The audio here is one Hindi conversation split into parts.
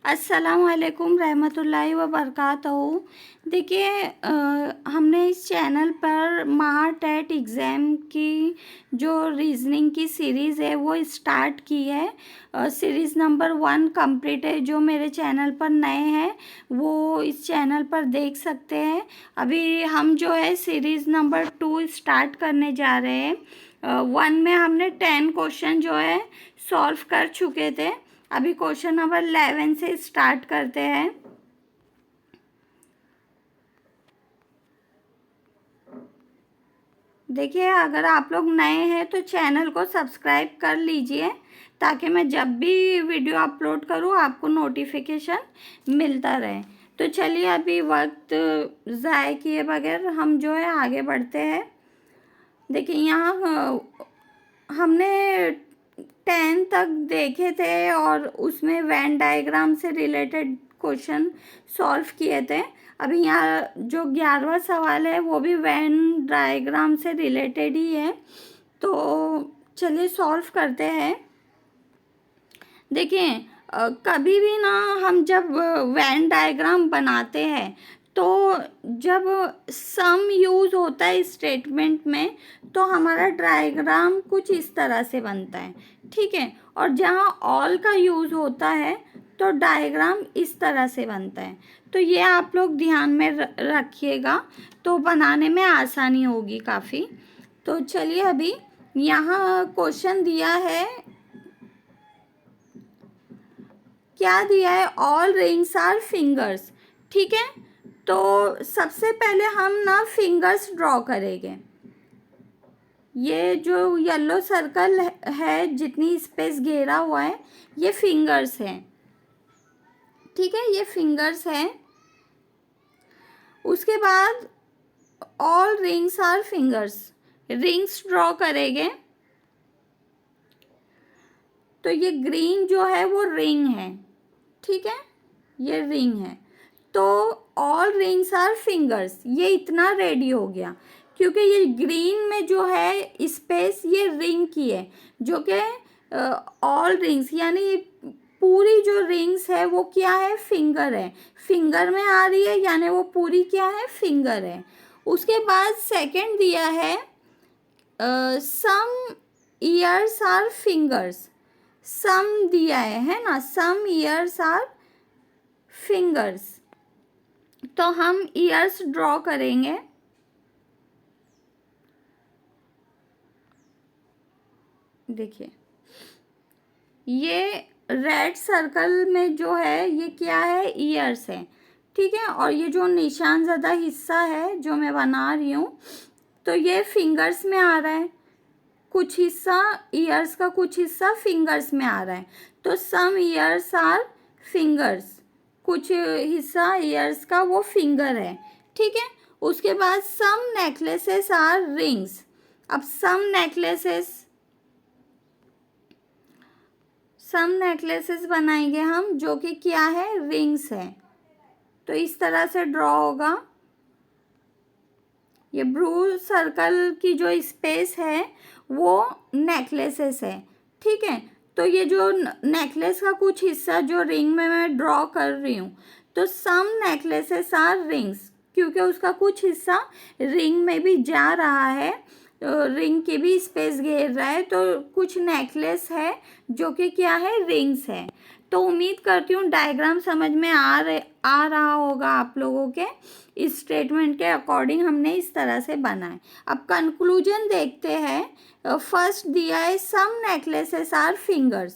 अस्सलाम वालेकुम रहमतुल्लाहि व बरकातहू। देखिए हमने इस चैनल पर महाटेट एग्ज़ाम की जो रीज़निंग की सीरीज़ है वो स्टार्ट की है। सीरीज़ नंबर 1 कंप्लीट है। जो मेरे चैनल पर नए हैं वो इस चैनल पर देख सकते हैं। अभी हम जो है सीरीज़ नंबर 2 स्टार्ट करने जा रहे हैं। 1 में हमने 10 क्वेश्चन जो है सॉल्व कर चुके थे। अभी क्वेश्चन नंबर 11 से स्टार्ट करते हैं। देखिए अगर आप लोग नए हैं तो चैनल को सब्सक्राइब कर लीजिए ताकि मैं जब भी वीडियो अपलोड करूं आपको नोटिफिकेशन मिलता रहे। तो चलिए अभी वक्त ज़ाय किए बगैर हम जो है आगे बढ़ते हैं। देखिए यहाँ हमने 10 तक देखे थे और उसमें वेन डायग्राम से रिलेटेड क्वेश्चन सॉल्व किए थे। अभी यहाँ जो 11वां सवाल है वो भी वेन डायग्राम से रिलेटेड ही है, तो चलिए सॉल्व करते हैं। देखिए कभी भी ना हम जब वेन डायग्राम बनाते हैं तो जब सम यूज़ होता है स्टेटमेंट में तो हमारा डायग्राम कुछ इस तरह से बनता है, ठीक है। और जहाँ ऑल का यूज़ होता है तो डायग्राम इस तरह से बनता है। तो ये आप लोग ध्यान में रखिएगा तो बनाने में आसानी होगी काफ़ी। तो चलिए अभी यहाँ क्वेश्चन दिया है, क्या दिया है, ऑल रिंग्स आर फिंगर्स, ठीक है। तो सबसे पहले हम ना फिंगर्स ड्रॉ करेंगे। ये जो येलो सर्कल है जितनी स्पेस घेरा हुआ है ये फिंगर्स है, ठीक है, ये फिंगर्स है। उसके बाद all rings our fingers, rings draw करेंगे। तो ये ग्रीन जो है वो रिंग है, ठीक है, ये रिंग है। तो ऑल रिंग्स आर फिंगर्स, ये इतना रेडी हो गया क्योंकि ये ग्रीन में जो है स्पेस ये रिंग की है, जो कि ऑल रिंग्स यानी पूरी जो रिंग्स है वो क्या है, फिंगर है, फिंगर में आ रही है, यानी वो पूरी क्या है, फिंगर है। उसके बाद सेकंड दिया है सम ईयर्स आर फिंगर्स, सम दिया है ना, सम ईयर्स आर फिंगर्स। तो हम ईयर्स ड्रॉ करेंगे। देखिए ये रेड सर्कल में जो है ये क्या है, ईयर्स है, ठीक है। और ये जो निशान ज़्यादा हिस्सा है जो मैं बना रही हूँ तो ये फिंगर्स में आ रहा है, कुछ हिस्सा ईयर्स का, कुछ हिस्सा फिंगर्स में आ रहा है। तो सम ईयर्स आर फिंगर्स, कुछ हिस्सा ईयर्स का वो फिंगर है, ठीक है। उसके बाद सम नेकलेसेस आर रिंग्स। अब सम नेकलेसेस बनाएंगे हम जो कि क्या है, रिंग्स है। तो इस तरह से ड्रॉ होगा। ये ब्लू सर्कल की जो स्पेस है वो नेकलेसेस है, ठीक है। तो ये जो नेकलेस का कुछ हिस्सा जो रिंग में मैं ड्रॉ कर रही हूँ, तो सम नेकलेसेस आर रिंग्स, क्योंकि उसका कुछ हिस्सा रिंग में भी जा रहा है, रिंग की भी स्पेस घेर रहा है, तो कुछ नेकलेस है जो कि क्या है, रिंग्स है। तो उम्मीद करती हूँ डायग्राम समझ में आ रहा होगा आप लोगों के। इस स्टेटमेंट के अकॉर्डिंग हमने इस तरह से बनाए। अब कंक्लूजन देखते हैं। फर्स्ट दिया है सम नेकलेसेस आर फिंगर्स,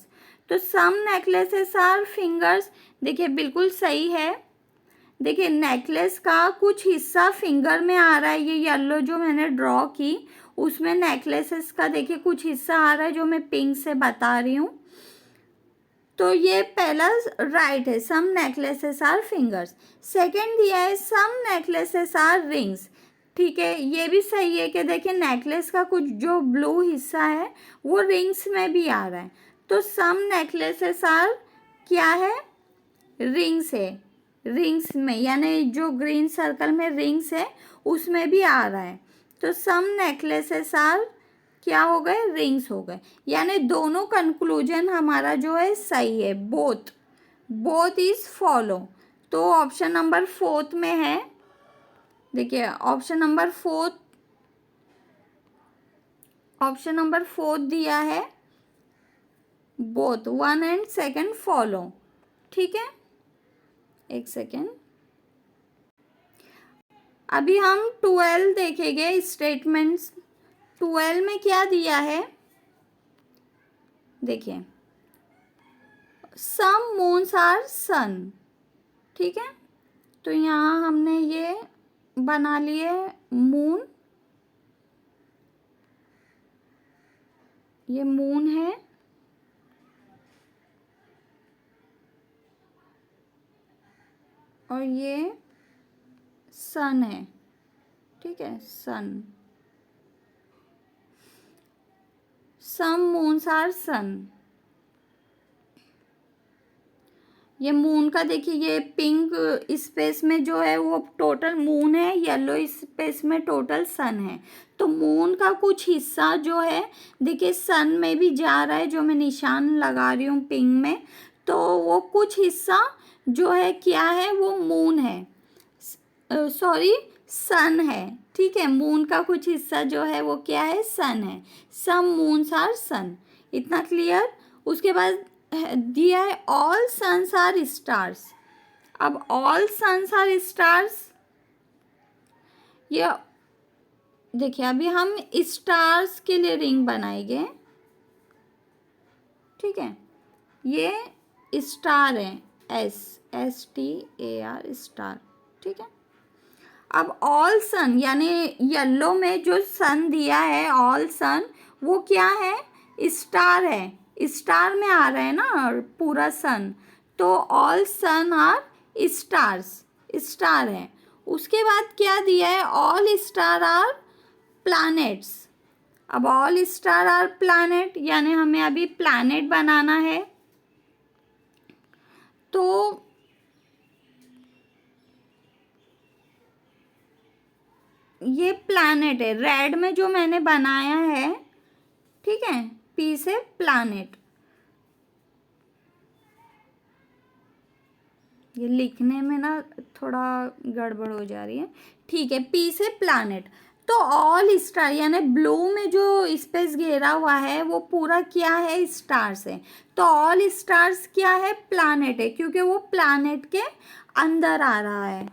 तो सम नेकलेसेस आर फिंगर्स देखिए बिल्कुल सही है। देखिए नेकलेस का कुछ हिस्सा फिंगर में आ रहा है, ये येलो जो मैंने ड्रॉ की उसमें नेकलेसेस का देखिए कुछ हिस्सा आ रहा है जो मैं पिंक से बता रही हूँ। तो ये पहला राइट है, सम नेकलेसेस आर फिंगर्स। सेकंड दिया है सम नेकलेसेस आर रिंग्स, ठीक है, ये भी सही है कि देखिए नेकलेस का कुछ जो ब्लू हिस्सा है वो रिंग्स में भी आ रहा है। तो सम नेकलेसेस आर क्या है, रिंग्स है, रिंग्स में, यानी जो ग्रीन सर्कल में रिंग्स है उसमें भी आ रहा है। तो सम नेकलेसेस आर क्या हो गए, रिंग्स हो गए। यानी दोनों कंक्लूजन हमारा जो है सही है, बोथ बोथ इज फॉलो। तो ऑप्शन नंबर फोर्थ में है, देखिए ऑप्शन नंबर फोर्थ दिया है, बोथ 1 एंड 2 फॉलो। ठीक है, एक सेकेंड। अभी हम 12 देखेंगे स्टेटमेंट्स। 12 में क्या दिया है, देखिए सम मून्स आर सन। ठीक है, तो यहाँ हमने ये बना लिए मून, ये मून है, और ये सन है। ठीक है, सन, सम मून्स आर सन। ये मून का देखिए, ये पिंक स्पेस में जो है वो टोटल मून है, येलो स्पेस में टोटल सन है। तो मून का कुछ हिस्सा जो है देखिए सन में भी जा रहा है, जो मैं निशान लगा रही हूँ पिंक में, तो वो कुछ हिस्सा जो है क्या है, वो मून है, सॉरी सन है। ठीक है, मून का कुछ हिस्सा जो है वो क्या है, सन है। सम मून्स आर सन, इतना क्लियर। उसके बाद दिया है ऑल सन्स आर स्टार्स। अब ऑल सन्स आर स्टार्स, ये देखिए अभी हम स्टार्स के लिए रिंग बनाएंगे। ठीक है, ये स्टार है, STAR स्टार। ठीक है, अब ऑल सन यानी येलो में जो सन दिया है ऑल सन, वो क्या है, स्टार है, स्टार में आ रहा है ना पूरा सन, तो all sun are stars, star है। उसके बाद क्या दिया है, ऑल स्टार आर प्लैनेट्स। अब ऑल स्टार आर प्लैनेट यानी हमें अभी प्लैनेट बनाना है, तो ये प्लैनेट है, रेड में जो मैंने बनाया है। ठीक है, P से प्लैनेट, ये लिखने में ना थोड़ा गड़बड़ हो जा रही है। ठीक है, P से प्लैनेट, तो ऑल स्टार यानी ब्लू में जो स्पेस घेरा हुआ है वो पूरा क्या है, स्टार्स है। तो ऑल स्टार्स क्या है, प्लैनेट है, क्योंकि वो प्लैनेट के अंदर आ रहा है।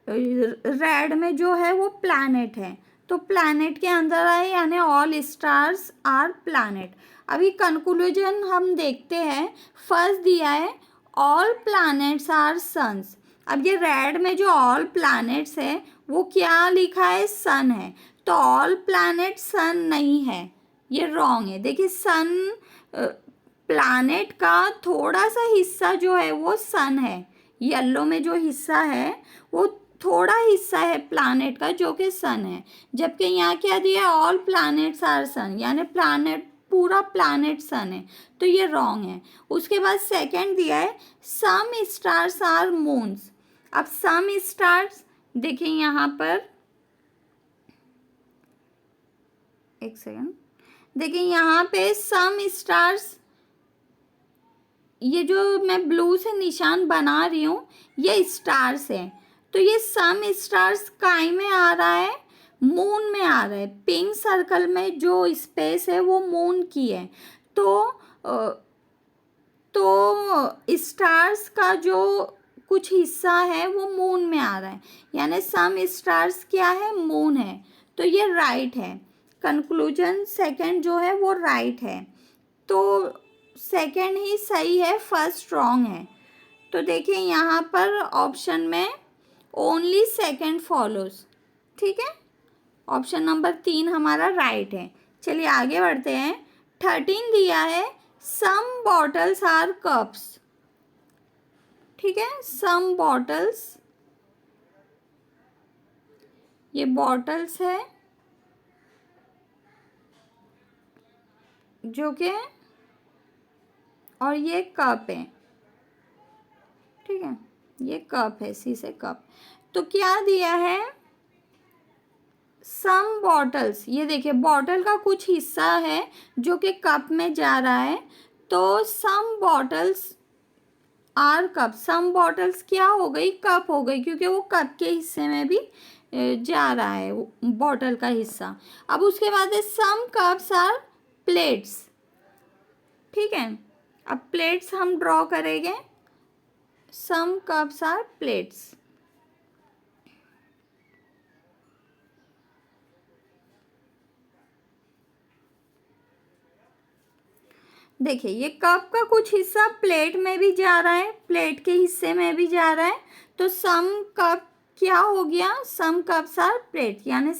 रेड में जो है वो प्लैनेट है, तो प्लैनेट के अंदर आए यानी ऑल स्टार्स आर प्लैनेट। अभी कंक्लूजन हम देखते हैं। फर्स्ट दिया है ऑल प्लैनेट्स आर सन्स। अब ये रेड में जो ऑल प्लैनेट्स है वो क्या लिखा है, सन है, तो ऑल प्लैनेट सन नहीं है, ये रॉन्ग है। देखिए सन प्लैनेट का थोड़ा सा हिस्सा जो है वो सन है, येलो में जो हिस्सा है वो थोड़ा हिस्सा है प्लैनेट का जो कि सन है, जबकि यहाँ क्या दिया है, ऑल प्लैनेट्स आर सन यानी प्लैनेट पूरा प्लैनेट सन है, तो ये रॉन्ग है। उसके बाद सेकंड दिया है सम स्टार्स आर मून्स। अब सम स्टार्स देखिए यहाँ पर, एक सेकंड, देखिए यहाँ पे सम स्टार्स, ये जो मैं ब्लू से निशान बना रही हूँ ये स्टार्स है, तो ये सम स्टार्स काय में आ रहा है, मून में आ रहा है। पिंक सर्कल में जो स्पेस है वो मून की है, तो स्टार्स का जो कुछ हिस्सा है वो मून में आ रहा है, यानी सम स्टार्स क्या है, मून है, तो ये राइट है। कंक्लूजन सेकंड जो है वो राइट है, तो सेकंड ही सही है, फर्स्ट रॉन्ग है। तो देखिए यहाँ पर ऑप्शन में ओनली सेकंड फॉलोज। ठीक है, ऑप्शन नंबर 3 हमारा राइट है। चलिए आगे बढ़ते हैं। 13 दिया है सम बॉटल्स आर कप्स। ठीक है, सम बॉटल्स, ये बॉटल्स है जो कि, और ये कप है। ठीक है, ये कप है, सी से कप। तो क्या दिया है, सम बॉटल्स, ये देखिए बॉटल का कुछ हिस्सा है जो कि कप में जा रहा है, तो some bottles are cup, some bottles क्या हो गई, कप हो गई, क्योंकि वो कप के हिस्से में भी जा रहा है बॉटल का हिस्सा। अब उसके बाद है सम कप्स आर प्लेट्स। ठीक है, अब प्लेट्स हम ड्रॉ करेंगे, सम कप्स आर प्लेट्स। देखिए ये कप का कुछ हिस्सा प्लेट में भी जा रहा है, प्लेट के हिस्से में भी जा रहा है, तो सम कप क्या हो गया, सम कप्स आर प्लेट, यानी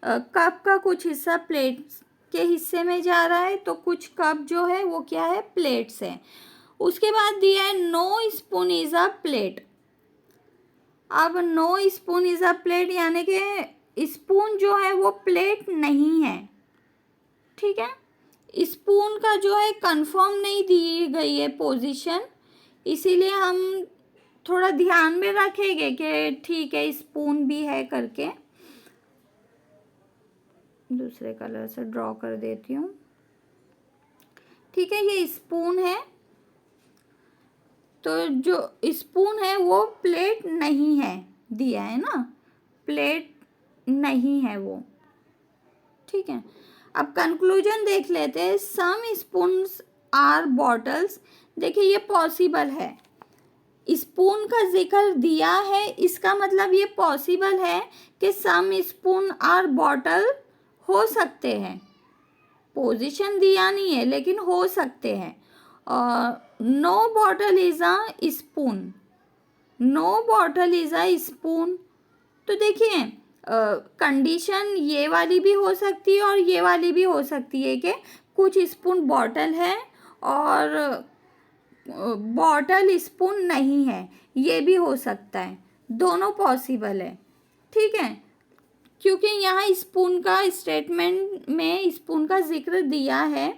कप का कुछ हिस्सा प्लेट के हिस्से में जा रहा है, तो कुछ कप जो है वो क्या है, प्लेट्स है। उसके बाद दिया है no spoon is a plate. अब no spoon is a plate यानी कि स्पून जो है वो प्लेट नहीं है। ठीक है, स्पून का जो है कंफर्म नहीं दी गई है पोजीशन, इसीलिए हम थोड़ा ध्यान में रखेंगे कि ठीक है स्पून भी है करके। दूसरे कलर से ड्रॉ कर देती हूँ। ठीक है, ये स्पून है, तो जो स्पून है वो प्लेट नहीं है, दिया है ना, प्लेट नहीं है वो। ठीक है, अब कंक्लूजन देख लेते हैं। सम स्पून्स आर बॉटल्स, देखिए ये पॉसिबल है, स्पून का जिक्र दिया है, इसका मतलब ये पॉसिबल है कि सम स्पून आर बॉटल हो सकते हैं, पोजीशन दिया नहीं है लेकिन हो सकते हैं। No bottle is a spoon, no bottle is a spoon, तो देखिए कंडीशन ये वाली भी हो सकती है और ये वाली भी हो सकती है कि कुछ स्पून बॉटल है और बॉटल स्पून नहीं है, ये भी हो सकता है, दोनों पॉसिबल है। ठीक है, क्योंकि यहाँ स्पून का स्टेटमेंट में स्पून का जिक्र दिया है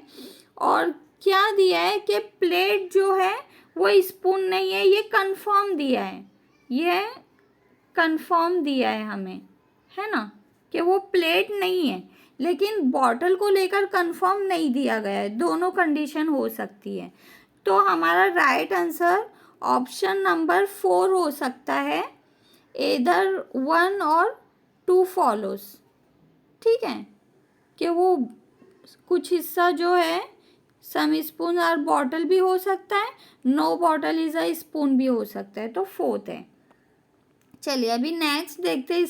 और क्या दिया है कि प्लेट जो है वो स्पून नहीं है, ये कंफर्म दिया है, ये कंफर्म दिया है हमें, है ना, कि वो प्लेट नहीं है, लेकिन बॉटल को लेकर कंफर्म नहीं दिया गया है, दोनों कंडीशन हो सकती है। तो हमारा राइट आंसर ऑप्शन नंबर 4 हो सकता है, एदर 1 और 2 फॉलोस। ठीक है, कि वो कुछ हिस्सा जो है सम स्पून और बॉटल भी हो सकता है, no bottle is a spoon भी हो सकता है, तो 4th है। चलिए अभी नेक्स्ट देखते हैं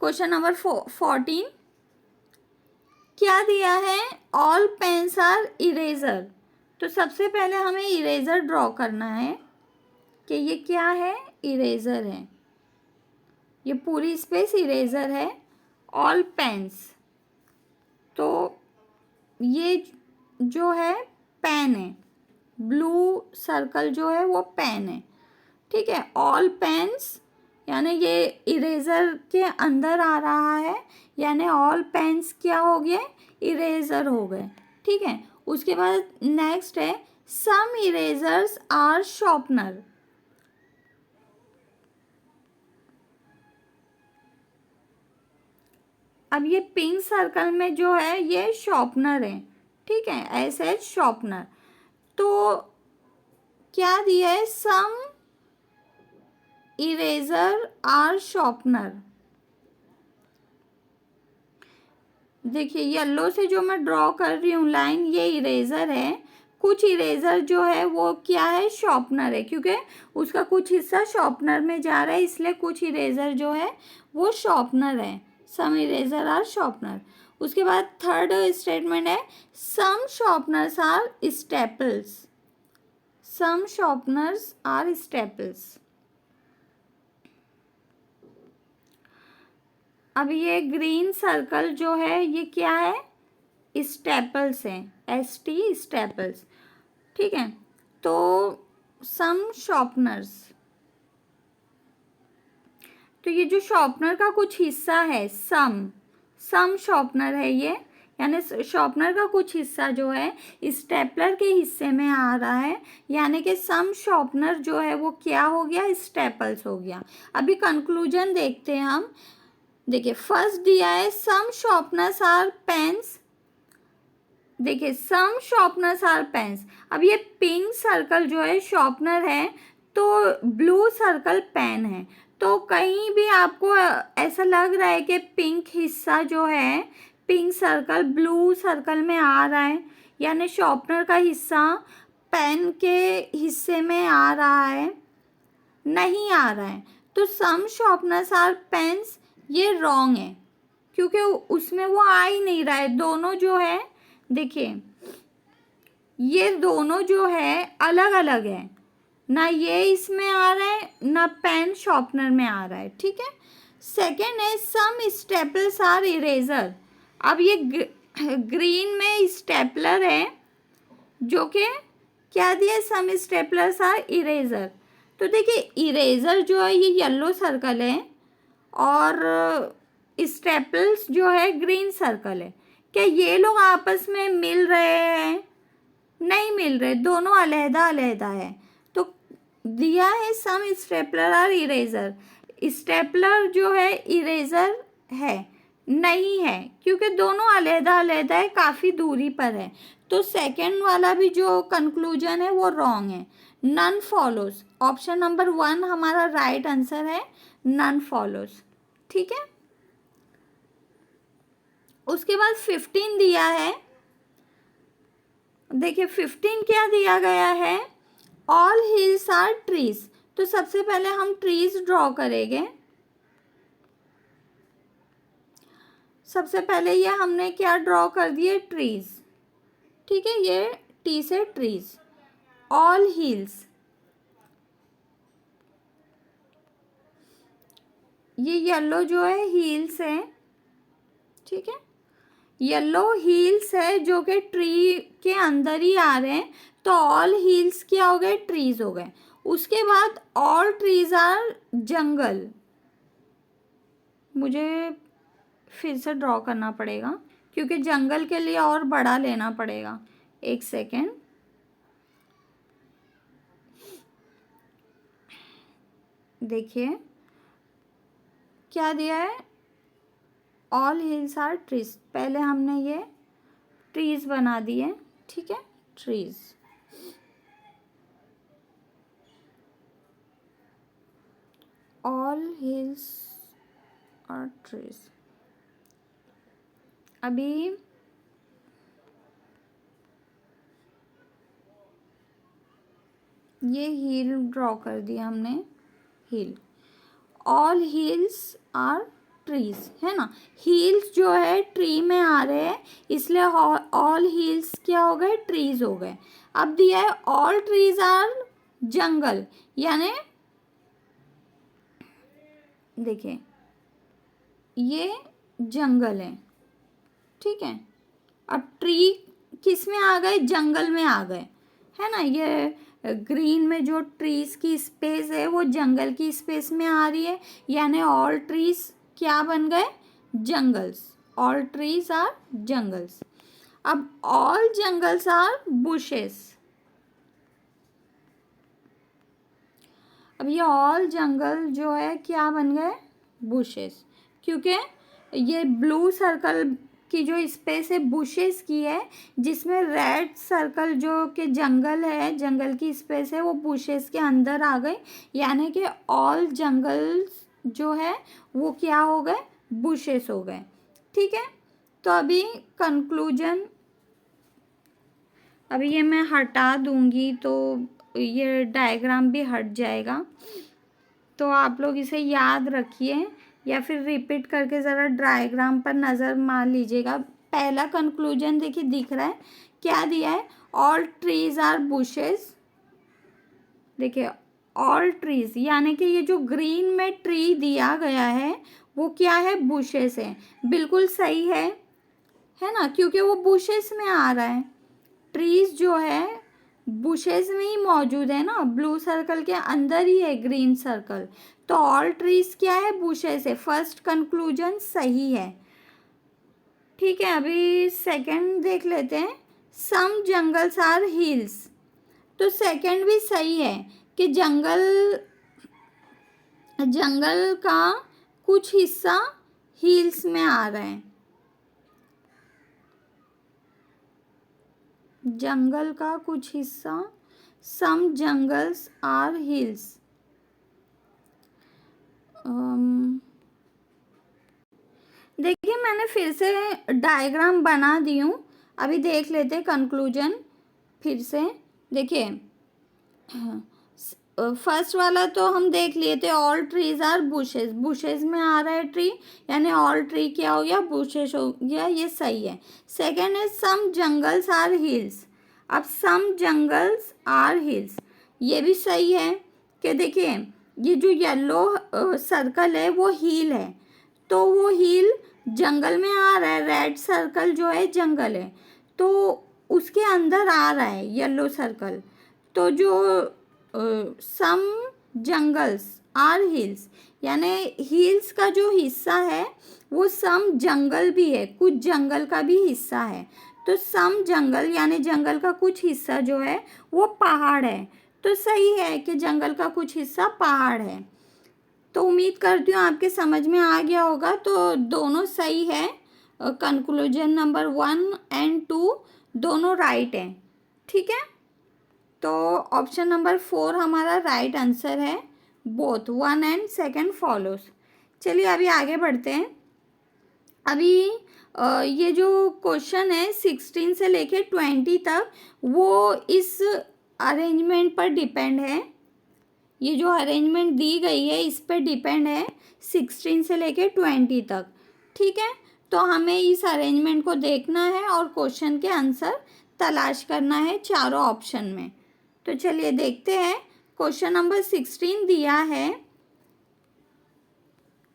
क्वेश्चन नंबर 14। क्या दिया है, ऑल पेन्स आर इरेजर। तो सबसे पहले हमें इरेजर ड्रॉ करना है कि ये क्या है, इरेजर है, ये पूरी स्पेस इरेजर है, ऑल पेन्स, तो ये जो है पेन है, ब्लू सर्कल जो है वो पेन है। ठीक है, ऑल पेन्स यानी ये इरेजर के अंदर आ रहा है, यानी ऑल पेन्स क्या हो गए, इरेजर हो गए। ठीक है, उसके बाद नेक्स्ट है सम इरेजर्स आर शॉर्पनर। अब ये पिंक सर्कल में जो है ये शॉर्पनर है। ठीक है, ऐसे शॉर्पनर, तो क्या दिया है, सम इरेजर आर शॉर्पनर। देखिए येलो से जो मैं ड्रॉ कर रही हूँ लाइन, ये इरेजर है, कुछ इरेजर जो है वो क्या है, शॉर्पनर है, क्योंकि उसका कुछ हिस्सा शॉर्पनर में जा रहा है, इसलिए कुछ इरेजर जो है वो शॉर्पनर है, सम इरेजर आर शॉर्पनर। उसके बाद थर्ड स्टेटमेंट है some sharpeners are staples, some sharpeners are staples. अब ये ग्रीन सर्कल जो है ये क्या है, स्टेपल्स हैं, ST स्टेपल्स। ठीक है, तो सम शॉर्पनर्स, तो ये जो शॉर्पनर का कुछ हिस्सा है, सम शॉर्पनर है ये, यानी शॉर्पनर का कुछ हिस्सा जो है स्टेपलर के हिस्से में आ रहा है, यानी कि सम शॉर्पनर जो है वो क्या हो गया, स्टेपल्स हो गया। अभी कंक्लूजन देखते हैं हम। देखिए फर्स्ट दिया है सम शॉर्पनर्स आर पेन्स, देखिए सम शॉर्पनर्स आर पेन्स। अब ये पिंक सर्कल जो है शॉर्पनर है, तो ब्लू सर्कल पेन है। तो कहीं भी आपको ऐसा लग रहा है कि पिंक हिस्सा जो है, पिंक सर्कल ब्लू सर्कल में आ रहा है, यानी शॉर्पनर का हिस्सा पेन के हिस्से में आ रहा है, नहीं आ रहा है, तो सम शॉर्पनर्स आर पेन्स, ये रॉन्ग है, क्योंकि उसमें वो आ ही नहीं रहा है। दोनों जो है, देखिए ये दोनों जो है अलग अलग है, ना ये इसमें आ रहा है ना पेन शॉर्पनर में आ रहा है, ठीक है। सेकेंड है सम स्टेपल्स आर इरेजर। अब ये ग्रीन में स्टेपलर है, जो कि क्या दिया, सम स्टेपलर्स आर इरेजर। तो देखिए इरेजर जो है ये येलो सर्कल है, और स्टेपल्स जो है ग्रीन सर्कल है। क्या ये लोग आपस में मिल रहे हैं? नहीं मिल रहे, दोनों अलहदा अलहदा है। तो दिया है सम स्टेपलर और इरेजर। स्टेपलर जो है इरेजर है नहीं है, क्योंकि दोनों अलहदा अलहदा है, काफ़ी दूरी पर है। तो सेकंड वाला भी जो कंक्लूजन है वो रॉन्ग है। नन फॉलोज, ऑप्शन नंबर 1 हमारा राइट आंसर है, नन फॉलोज, ठीक है। उसके बाद 15 दिया है, देखिए 15 क्या दिया गया है, ऑल हिल्स आर ट्रीज। तो सबसे पहले हम ट्रीज ड्रॉ करेंगे। सबसे पहले ये हमने क्या ड्रॉ कर दिए, ट्रीज, ठीक है, ये टी से ट्रीज। ऑल हिल्स, ये येलो जो है हील्स है, ठीक है, येलो हील्स है जो कि ट्री के अंदर ही आ रहे हैं, तो ऑल हील्स क्या हो गए, ट्रीज हो गए। उसके बाद ऑल ट्रीज आर जंगल, मुझे फिर से ड्रॉ करना पड़ेगा, क्योंकि जंगल के लिए और बड़ा लेना पड़ेगा। एक सेकेंड, देखिए क्या दिया है, ऑल हिल्स आर ट्रीज, पहले हमने ये ट्रीज बना दिए, ठीक है, trees. All hills are trees. अभी ये हील ड्रॉ कर दिया हमने, hill. All hills are trees है ना, हील्स जो है ट्री में आ रहे हैं, इसलिए ऑल हील्स क्या हो गए, ट्रीज हो गए। अब दिया है ऑल ट्रीज आर जंगल, यानी देखिए ये जंगल है, ठीक है। अब ट्री किस में आ गए, जंगल में आ गए, है ना। ये ग्रीन में जो ट्रीज की स्पेस है वो जंगल की स्पेस में आ रही है, यानी ऑल ट्रीज क्या बन गए, jungles. All trees are jungles. अब ऑल जंगल्स आर बुशेस। अब ये ऑल जंगल जो है क्या बन गए, बुशेस, क्योंकि ये ब्लू सर्कल की जो स्पेस है बुशेस की है, जिसमें रेड सर्कल जो कि जंगल है, जंगल की स्पेस है, वो बुशेस के अंदर आ गई, यानी कि ऑल जंगल्स जो है वो क्या हो गए, बुशेस हो गए, ठीक है। तो अभी कंक्लूजन, अभी ये मैं हटा दूंगी तो ये डायग्राम भी हट जाएगा, तो आप लोग इसे याद रखिए या फिर रिपीट करके ज़रा डायग्राम पर नज़र मार लीजिएगा। पहला कंक्लूजन देखिए दिख रहा है, क्या दिया है, ऑल ट्रीज आर बुशेस। देखिए ऑल ट्रीज, यानी कि ये जो ग्रीन में ट्री दिया गया है वो क्या है, बुशेस है, बिल्कुल सही है ना, क्योंकि वो बुशेस में आ रहा है। ट्रीज जो है बुशेस में ही मौजूद है ना, ब्लू सर्कल के अंदर ही है ग्रीन सर्कल, तो ऑल ट्रीज क्या है, बुशेस है। फर्स्ट कंक्लूजन सही है, ठीक है। अभी सेकंड देख लेते हैं, सम जंगल्स आर हिल्स। तो सेकंड भी सही है कि जंगल का कुछ हिस्सा हिल्स में आ रहा है, जंगल का कुछ हिस्सा, सम जंगल्स आर हिल्स। देखिए मैंने फिर से डायग्राम बना दी हूँ, अभी देख लेते कंक्लूजन फिर से। देखिए फर्स्ट वाला तो हम देख लिए थे, all trees are bushes, bushes में आ रहा है ट्री, यानी ऑल ट्री क्या हो गया, बुशेस हो गया, ये सही है। सेकेंड है सम जंगल्स आर हिल्स, अब सम जंगल्स आर हिल्स ये भी सही है कि देखिए ये जो येलो सर्कल है वो हील है, तो वो हील जंगल में आ रहा है, रेड सर्कल जो है जंगल है, तो उसके अंदर आ रहा है येलो सर्कल। तो जो सम जंगल्स आर हिल्स, यानी हिल्स का जो हिस्सा है वो सम जंगल भी है, कुछ जंगल का भी हिस्सा है। तो सम जंगल यानी जंगल का कुछ हिस्सा जो है वो पहाड़ है, तो सही है कि जंगल का कुछ हिस्सा पहाड़ है। तो उम्मीद करती हूँ आपके समझ में आ गया होगा, तो दोनों सही है, कंक्लूजन नंबर 1 एंड 2 दोनों राइट हैं, ठीक है। तो ऑप्शन नंबर 4 हमारा राइट आंसर है, बोथ 1 एंड 2 फॉलोज। चलिए अभी आगे बढ़ते हैं। अभी ये जो क्वेश्चन है 16 से लेके 20 तक वो इस अरेंजमेंट पर डिपेंड है, ये जो अरेंजमेंट दी गई है इस पर डिपेंड है 16 से लेके 20 तक, ठीक है। तो हमें इस अरेंजमेंट को देखना है और क्वेश्चन के आंसर तलाश करना है चारों ऑप्शन में। तो चलिए देखते हैं, क्वेश्चन नंबर 16 दिया है,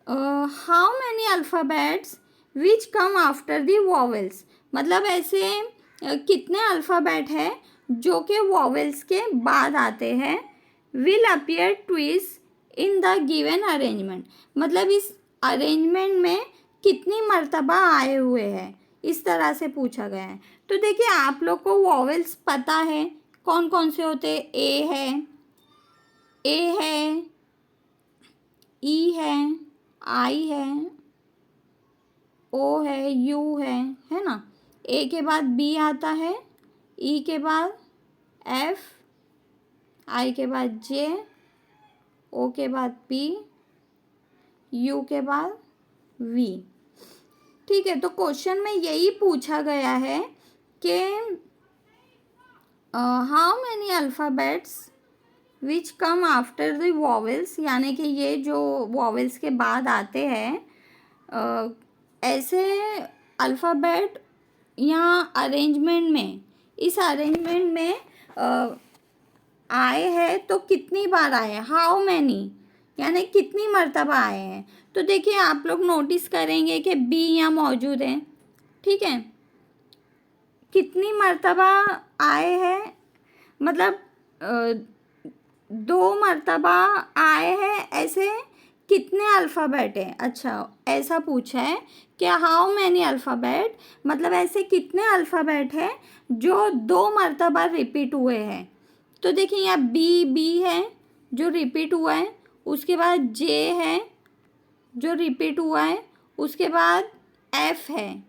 how many alphabets which come after the vowels, मतलब ऐसे कितने अल्फ़ाबेट है जो कि वॉवेल्स के बाद आते हैं, will appear twice in the given arrangement, मतलब इस अरेंजमेंट में कितनी मर्तबा आए हुए हैं, इस तरह से पूछा गया है। तो देखिए आप लोग को वॉवेल्स पता है कौन कौन से होते हैं, ए है, ई है, आई है, ओ है, यू है ना। ए के बाद बी आता है, ई के बाद एफ, आई के बाद जे, ओ के बाद पी, यू के बाद वी, ठीक है। तो क्वेश्चन में यही पूछा गया है कि how many alphabets which come after the vowels, यानी कि ये जो वॉवेल्स के बाद आते हैं ऐसे अल्फ़ाबेट यहाँ अरेंजमेंट में, इस अरेंजमेंट में आए हैं तो कितनी बार आए हैं, हाउ मैनी यानी कितनी मर्तबा आए हैं। तो देखिए आप लोग नोटिस करेंगे कि बी यहाँ मौजूद है, ठीक है, कितनी मर्तबा आए हैं, मतलब 2 मर्तबा आए हैं, ऐसे कितने अल्फ़ाबेट हैं। अच्छा ऐसा पूछा है कि हाउ मैनी अल्फ़ाबेट, मतलब ऐसे कितने अल्फ़ाबेट हैं जो 2 मर्तबा रिपीट हुए हैं। तो देखिए यहाँ बी है जो रिपीट हुआ है, उसके बाद जे है जो रिपीट हुआ है, उसके बाद एफ है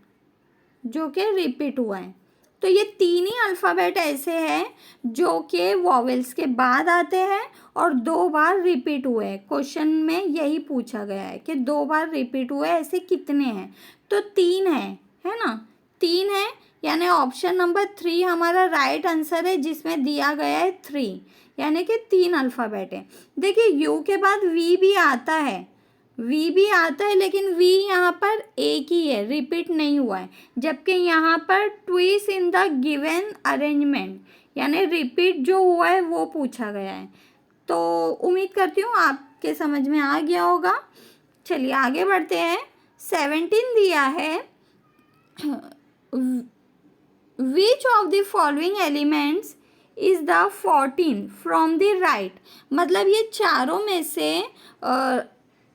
जो कि रिपीट हुआ है। तो ये 3 ही अल्फ़ाबेट ऐसे हैं जो कि वॉवेल्स के बाद आते हैं और 2 बार रिपीट हुए हैं। क्वेश्चन में यही पूछा गया है कि 2 बार रिपीट हुए ऐसे कितने हैं, तो 3 है ना, 3 है, यानी ऑप्शन नंबर 3 हमारा राइट आंसर है, जिसमें दिया गया है 3, यानी कि 3 अल्फ़ाबेट है। देखिए यू के बाद वी भी आता है, वी भी आता है, लेकिन वी यहाँ पर एक ही है, रिपीट नहीं हुआ है, जबकि यहाँ पर twice in the given arrangement यानी रिपीट जो हुआ है वो पूछा गया है। तो उम्मीद करती हूँ आपके समझ में आ गया होगा। चलिए आगे बढ़ते हैं। 17 दिया है, which of the following elements is the 14 from the right, मतलब ये चारों में से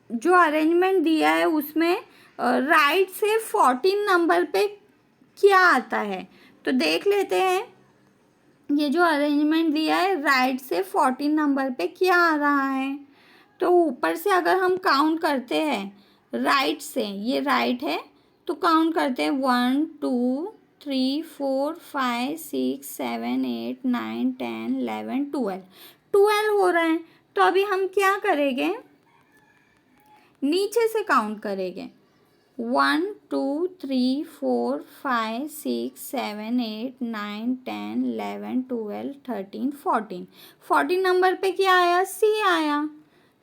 जो अरेंजमेंट दिया है उसमें राइट से 14 नंबर पे क्या आता है। तो देख लेते हैं, ये जो अरेंजमेंट दिया है राइट से 14 नंबर पे क्या आ रहा है। तो ऊपर से अगर हम काउंट करते हैं राइट से, ये राइट है तो काउंट करते हैं 1 2 3 4 5 6 7 8 9 10 11 12 12 हो रहा है। तो अभी हम क्या करेंगे, नीचे से काउंट करेंगे। 1 2 3 4 5 6 7 8 9 10 11 12 13 14 14 नंबर पे क्या आया, सी आया।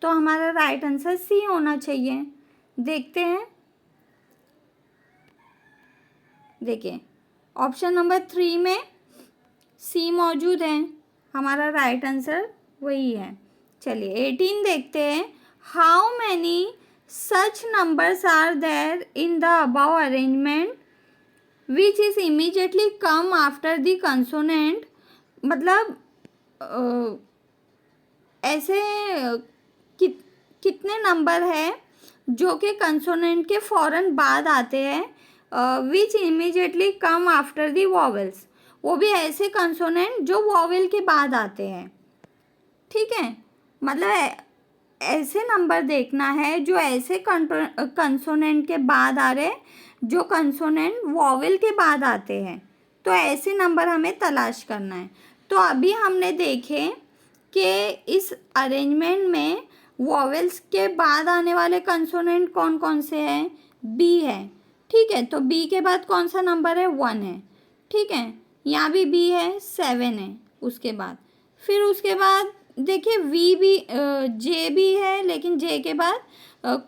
तो हमारा राइट आंसर सी होना चाहिए। देखते हैं, देखिए ऑप्शन नंबर 3 में सी मौजूद है, हमारा राइट आंसर वही है। चलिए 18 देखते हैं। How many such numbers are there in the above arrangement which is immediately come after the consonant. मतलब ऐसे कितने नंबर है जो कि कंसोनेंट के फ़ौरन बाद आते हैं, which immediately come after the vowels. वो भी ऐसे कंसोनेंट जो वॉवेल के बाद आते हैं, ठीक है। मतलब ऐसे नंबर देखना है जो ऐसे कंसोनेंट के बाद आ रहे, जो कंसोनेंट वॉवेल के बाद आते हैं। तो ऐसे नंबर हमें तलाश करना है। तो अभी हमने देखे कि इस अरेंजमेंट में वॉवेल्स के बाद आने वाले कंसोनेंट कौन कौन से हैं, बी है, ठीक है। तो बी के बाद कौन सा नंबर है, 1 है, ठीक है। यहाँ भी बी है, 7 है उसके बाद। फिर उसके बाद देखिए वी भी, जे भी है, लेकिन जे के बाद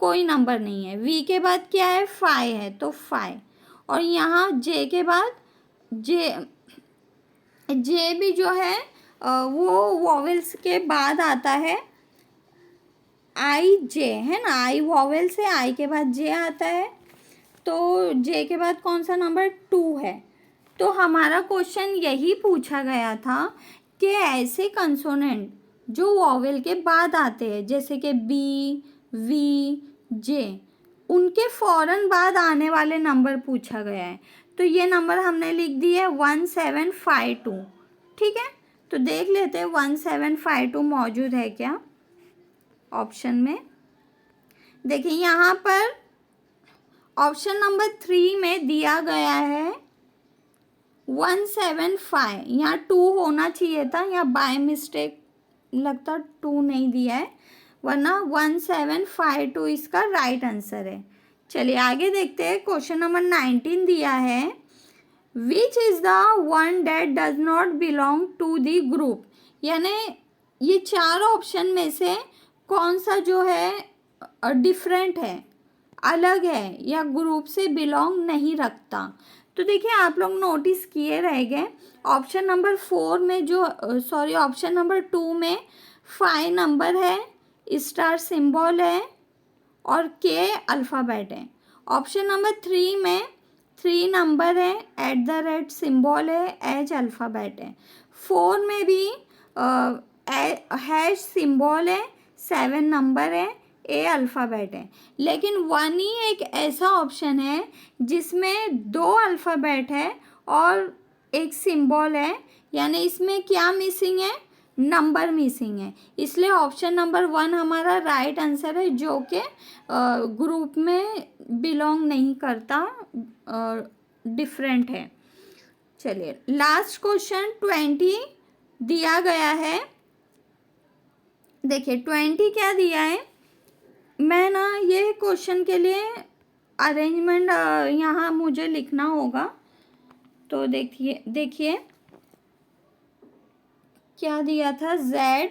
कोई नंबर नहीं है। वी के बाद क्या है, 5 है, तो 5। और यहाँ जे के बाद जे भी जो है वो वॉवेल्स के बाद आता है। आई जे है ना, आई वॉवेल से आई के बाद जे आता है, तो जे के बाद कौन सा नंबर, 2 है। तो हमारा क्वेश्चन यही पूछा गया था कि ऐसे कंसोनेंट जो वॉवेल के बाद आते हैं, जैसे कि बी, वी, जे, उनके फ़ौरन बाद आने वाले नंबर पूछा गया है। तो ये नंबर हमने लिख दिए 1752, ठीक है। तो देख लेते हैं 1752 मौजूद है क्या ऑप्शन में। देखिए यहाँ पर ऑप्शन नंबर 3 में दिया गया है 175, यहाँ 2 होना चाहिए था, यहाँ बाय मिस्टेक लगता 2 नहीं दिया है, वरना 1752 इसका राइट आंसर है। चलिए आगे देखते हैं। क्वेश्चन नंबर 19 दिया है, which is the one that does not belong to the group. यानी ये 4 ऑप्शन में से कौन सा जो है डिफरेंट है, अलग है, या ग्रुप से बिलोंग नहीं रखता। तो देखिए आप लोग नोटिस किए रहेंगे, ऑप्शन नंबर 4 में जो ऑप्शन नंबर 2 में 5 नंबर है, स्टार सिंबल है और के अल्फ़ाबेट है। ऑप्शन नंबर 3 में 3 नंबर है, @ सिंबल है, एच अल्फ़ाबेट है। 4 में भी हैश सिंबल है, 7 नंबर है, ए अल्फ़ाबेट है। लेकिन 1 ही एक ऐसा ऑप्शन है जिसमें 2 अल्फ़ाबेट है और एक सिंबल है, यानी इसमें क्या मिसिंग है, नंबर मिसिंग है। इसलिए ऑप्शन नंबर 1 हमारा राइट आंसर है, जो कि ग्रुप में बिलोंग नहीं करता, डिफरेंट है। चलिए लास्ट क्वेश्चन 20 दिया गया है। देखिए 20 क्या दिया है, मैं ना ये क्वेश्चन के लिए अरेंजमेंट यहाँ मुझे लिखना होगा। तो देखिए क्या दिया था, Z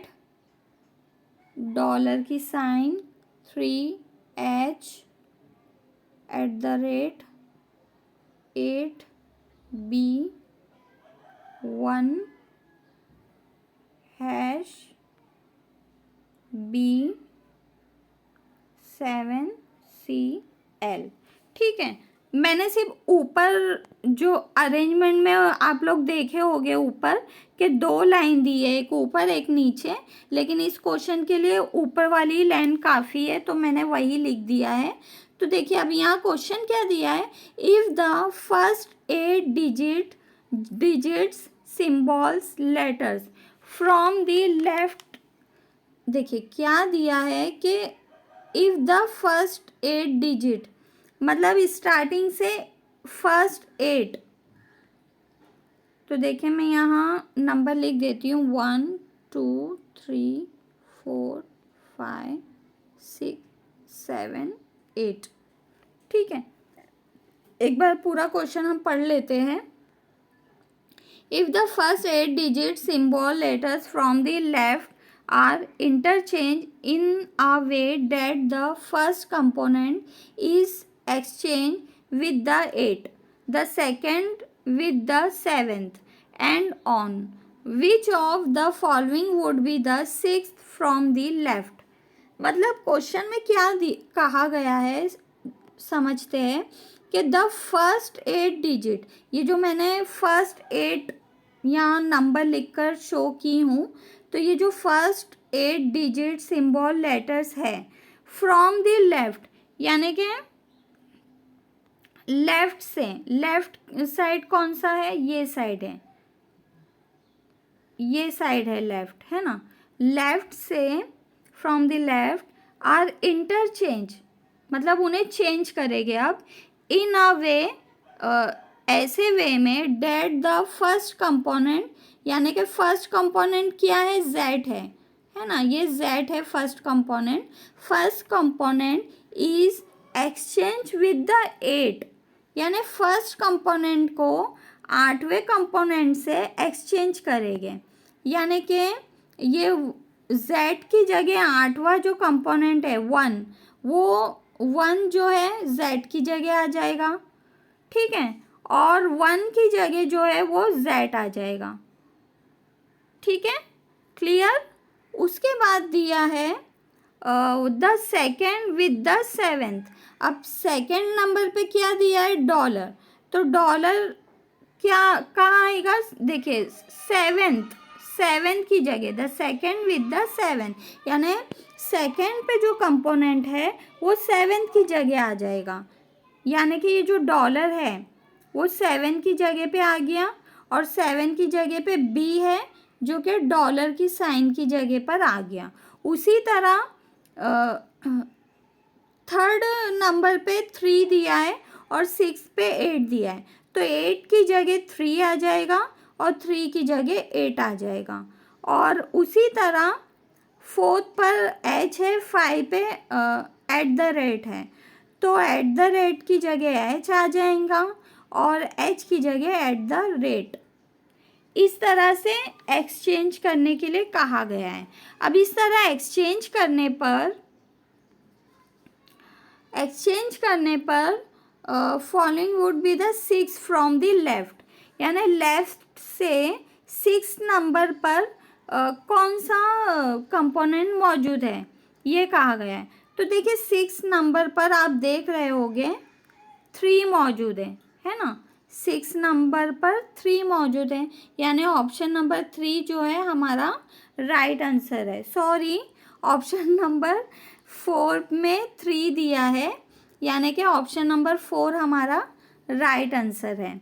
डॉलर की साइन 3H @8B1 B7CL, ठीक है। मैंने सिर्फ ऊपर जो अरेंजमेंट में आप लोग देखे होंगे ऊपर के 2 लाइन दी है, एक ऊपर एक नीचे, लेकिन इस क्वेश्चन के लिए ऊपर वाली लाइन काफ़ी है, तो मैंने वही लिख दिया है। तो देखिए अब यहाँ क्वेश्चन क्या दिया है, if the first 8 digits symbols letters from the left. देखिए क्या दिया है कि इफ़ द फर्स्ट 8 डिजिट, मतलब स्टार्टिंग से फर्स्ट 8 तो देखिए मैं यहाँ नंबर लिख देती हूँ 1 2 3 4 5 6 7 8। ठीक है, एक बार पूरा क्वेश्चन हम पढ़ लेते हैं। If the first 8 digit symbol letters from the left are interchanged in a way that the first component is exchanged with the 8, the second with the 7th, and on, which of the following would be the 6th from the left? मतलब क्वेश्चन में क्या कहा गया है समझते हैं कि द फर्स्ट 8 डिजिट, ये जो मैंने फर्स्ट 8 यहाँ नंबर लिखकर शो की हूँ, तो ये जो फर्स्ट 8 डिजिट सिंबल लेटर्स है फ्रॉम द लेफ्ट, यानी कि लेफ्ट से, लेफ्ट साइड कौन सा है, ये साइड है, ये साइड है लेफ्ट, है ना। लेफ्ट से, from the left are interchange, मतलब उन्हें चेंज करेंगे अब इन अ वे, ऐसे वे में डेट द फर्स्ट कंपोनेंट, यानी कि फर्स्ट कंपोनेंट क्या है, जेड है ना, ये जेड है first component. First component is exchange with the 8, यानी फर्स्ट कंपोनेंट को 8वें कंपोनेंट से एक्सचेंज करेंगे, यानी कि ये z की जगह 8वां जो कंपोनेंट है 1, वो 1 जो है z की जगह आ जाएगा, ठीक है, और 1 की जगह जो है वो z आ जाएगा, ठीक है, क्लियर। उसके बाद दिया है the second with the 7th। अब सेकेंड नंबर पे क्या दिया है, डॉलर, तो डॉलर क्या कहाँ आएगा, देखिए 7th की जगह, the second with the 7th, यानी सेकेंड पे जो कंपोनेंट है वो 7th की जगह आ जाएगा, यानी कि ये जो डॉलर है वो 7 की जगह पे आ गया, और 7 की जगह पे बी है जो कि डॉलर की साइन की जगह पर आ गया। उसी तरह थर्ड नंबर पे 3 दिया है और 6 पे 8 दिया है, तो 8 की जगह 3 आ जाएगा और 3 की जगह 8 आ जाएगा। और उसी तरह 4th पर h है, 5 पे एट द रेट है, तो एट द रेट की जगह h आ जाएगा और h की जगह एट द रेट। इस तरह से एक्सचेंज करने के लिए कहा गया है। अब इस तरह एक्सचेंज करने पर following would be the 6 from the left, यानी लेफ्ट से 6 नंबर पर कौन सा कंपोनेंट मौजूद है, ये कहा गया है। तो देखिए 6 नंबर पर आप देख रहे होंगे 3 मौजूद है ना, 6 नंबर पर 3 मौजूद है, यानी ऑप्शन नंबर 3 जो है हमारा राइट आंसर है। सॉरी, ऑप्शन नंबर 4 में 3 दिया है, यानी कि ऑप्शन नंबर 4 हमारा राइट आंसर है।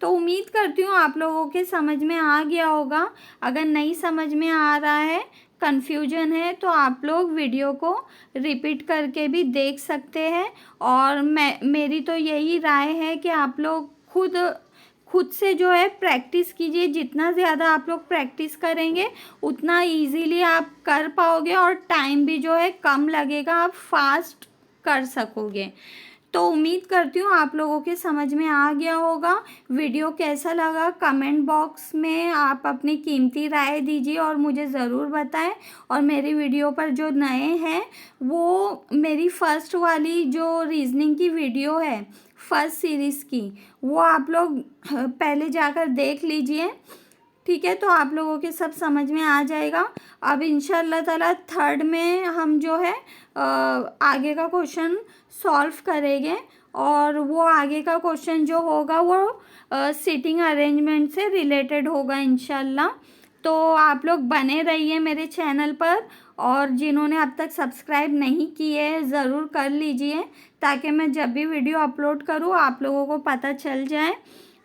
तो उम्मीद करती हूँ आप लोगों के समझ में आ गया होगा। अगर नहीं समझ में आ रहा है, कन्फ्यूजन है, तो आप लोग वीडियो को रिपीट करके भी देख सकते हैं। और मेरी तो यही राय है कि आप लोग खुद से जो है प्रैक्टिस कीजिए। जितना ज़्यादा आप लोग प्रैक्टिस करेंगे उतना इजीली आप कर पाओगे और टाइम भी जो है कम लगेगा, आप फास्ट कर सकोगे। तो उम्मीद करती हूँ आप लोगों के समझ में आ गया होगा। वीडियो कैसा लगा कमेंट बॉक्स में आप अपनी कीमती राय दीजिए और मुझे ज़रूर बताएं। और मेरी वीडियो पर जो नए हैं वो मेरी फ़र्स्ट वाली जो रीजनिंग की वीडियो है फर्स्ट सीरीज़ की, वो आप लोग पहले जाकर देख लीजिए, ठीक है। तो आप लोगों के सब समझ में आ जाएगा। अब इंशाल्लाह ताला थर्ड में हम जो है आगे का क्वेश्चन सॉल्व करेंगे, और वो आगे का क्वेश्चन जो होगा वो सीटिंग अरेंजमेंट से रिलेटेड होगा इंशाल्लाह। तो आप लोग बने रहिए मेरे चैनल पर, और जिन्होंने अब तक सब्सक्राइब नहीं किए है ज़रूर कर लीजिए, ताकि मैं जब भी वीडियो अपलोड करूँ आप लोगों को पता चल जाए।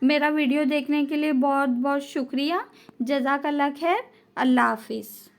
मेरा वीडियो देखने के लिए बहुत बहुत शुक्रिया। जज़ाकल्लाह खैर। अल्लाह हाफिज़।